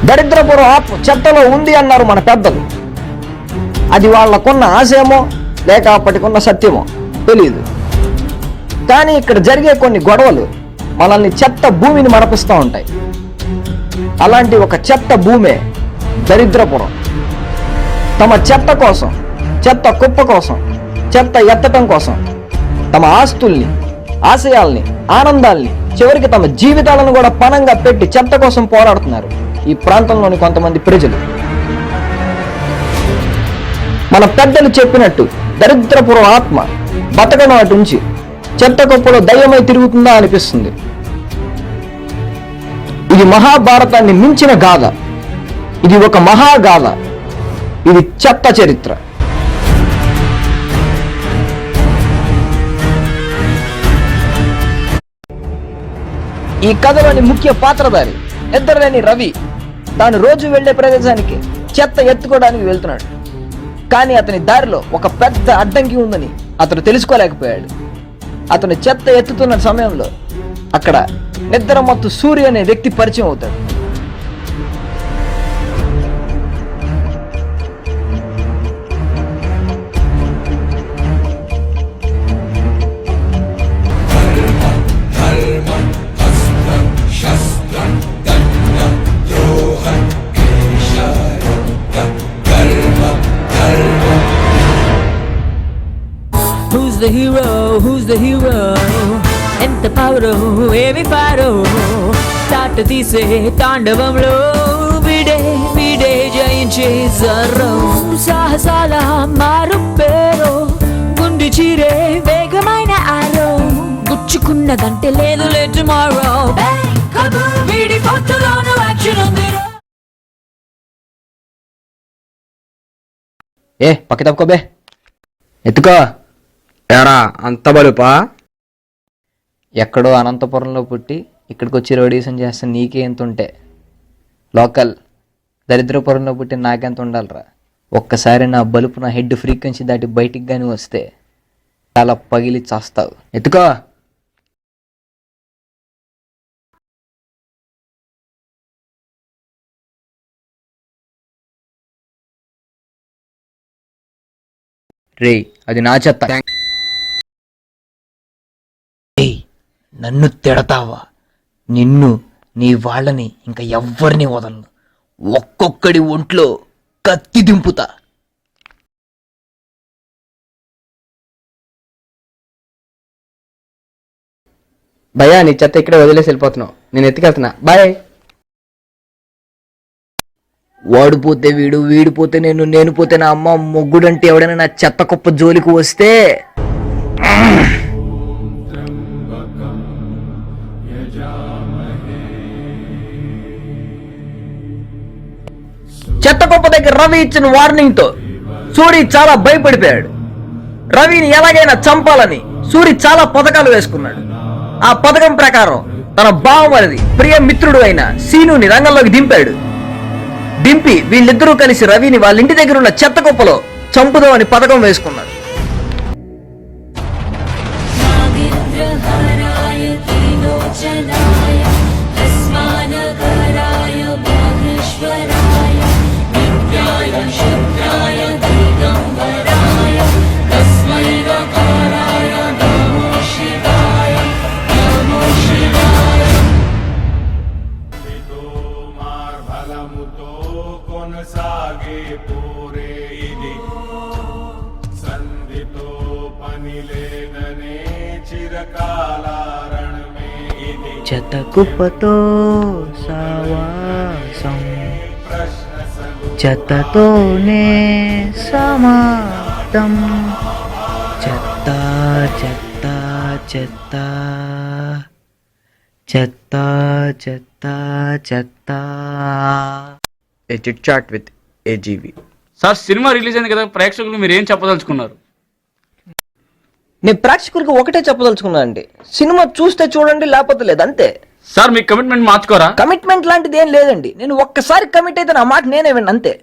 దరిద్రపురం ఆత్మ చెత్తలో ఉంది అన్నారు మన పెద్దలు. అది వాళ్ళకున్న ఆశయమో లేక అప్పటికున్న సత్యమో తెలియదు. కానీ ఇక్కడ జరిగే కొన్ని గొడవలు మనల్ని చెత్త భూమిని మరపిస్తూ ఉంటాయి. అలాంటి ఒక చెత్త భూమే దరిద్రపురం. తమ చెత్త కోసం, చెత్త కుప్ప కోసం, చెత్త ఎత్తటం కోసం తమ ఆస్తుల్ని, ఆశయాల్ని, ఆనందాల్ని, చివరికి తమ జీవితాలను కూడా పణంగా పెట్టి చెత్త కోసం పోరాడుతున్నారు ఈ ప్రాంతంలోని కొంతమంది ప్రజలు. మన పెద్దలు చెప్పినట్టు దరిద్రపురం ఆత్మ బతకడం అటుంచి చెత్త కుప్పలో దయ్యమై తిరుగుతుందా అనిపిస్తుంది. ఇది మహాభారతాన్ని మించిన గాథ. ఇది ఒక మహాగాథ. ఇది చెత్త చరిత్ర. ఈ కథలోని ముఖ్య పాత్రధారి నిద్రలేని రవి తాను రోజు వెళ్లే ప్రదేశానికి చెత్త ఎత్తుకోవడానికి వెళ్తున్నాడు. కానీ అతని దారిలో ఒక పెద్ద అడ్డంకి ఉందని అతను తెలుసుకోలేకపోయాడు. అతను చెత్త ఎత్తుతున్న సమయంలో అక్కడ నిద్రమత్తు సూర్య అనే వ్యక్తి పరిచయం అవుతాడు. Who's the hero? Who's the hero? ఎంత పవరో ఏమి పారో తాట తీసే తాండవంలో విడే విడే జయించే జర్రో సాహసాల మారు పేరో గుండి చీరే వేగమైన ఆరో గుచ్చుకున్న గంటె లేదు లేదు టుమారో వీడి ఫోటోలోనూ యాక్షన్ ఉంది. పక్క తప్పుకోబే ఎత్తుకో. ఎరా అంత బలుపా? ఎక్కడో అనంతపురంలో పుట్టి ఇక్కడికి వచ్చి రౌడీసం చేస్తే నీకే ఎంత ఉంటే లోకల్ దరిద్రపురంలో పుట్టి నాకెంత ఉండాలిరా. ఒక్కసారి నా బలుపు నా హెడ్ ఫ్రీక్వెన్సీ దాటి బయటికి కానీ వస్తే చాలా పగిలి చేస్తావు. ఎత్తుకో. రే అది నా చెత్త. నన్ను తిడతావా? నిన్ను, నీ వాళ్ళని ఇంకా ఎవ్వరిని వదలను. ఒక్కొక్కడి ఒంట్లో కత్తి దింపుతా. భయ్యా నీ చెత్త ఇక్కడే వదిలేసి వెళ్ళిపోతున్నావు, నేను ఎత్తుకెళ్తున్నా, బాయ్. వాడు పోతే వీడు, వీడు పోతే నేను, నేను పోతే నా అమ్మ, మొగ్గుడంటే ఎవడైనా నా చెత్త కుప్ప జోలికి వస్తే చెత్త కుప్ప దగ్గర రవి ఇచ్చిన వార్నింగ్ తో సూరి చాలా భయపడిపోయాడు. రవిని ఎలాగైనా చంపాలని సూరి చాలా పథకాలు వేసుకున్నాడు. ఆ పథకం ప్రకారం తన బావమరిది ప్రియ మిత్రుడు అయిన సీనుని రంగంలోకి దింపి వీళ్ళిద్దరూ కలిసి రవిని వాళ్ళ ఇంటి దగ్గర ఉన్న చెత్త కుప్పలో చంపుదామని పథకం వేసుకున్నారు. చెత్త కుప్పతో సావాసం, చెత్తతోనే సమాప్తం. చెత్త చెత్త చెత్త చెత్త చెత్త చెత్త. A chit chat with AGV. Sir cinema release అయింది కదా, ప్రేక్షకులు మీరు ఏం చెప్పదలుచుకున్నారు? నేను ప్రేక్షకులకి ఒకటే చెప్పదలుచుకున్నా అండి, సినిమా చూస్తే చూడండి, లేకపోతే లేదు, అంతే. సార్ మీ కమిట్మెంట్ మార్చుకోరా? కమిట్మెంట్ లాంటిది ఏం లేదండి. నేను ఒక్కసారి కమిట్ అయితే నా మాట నేనే విన్నా, అంతే.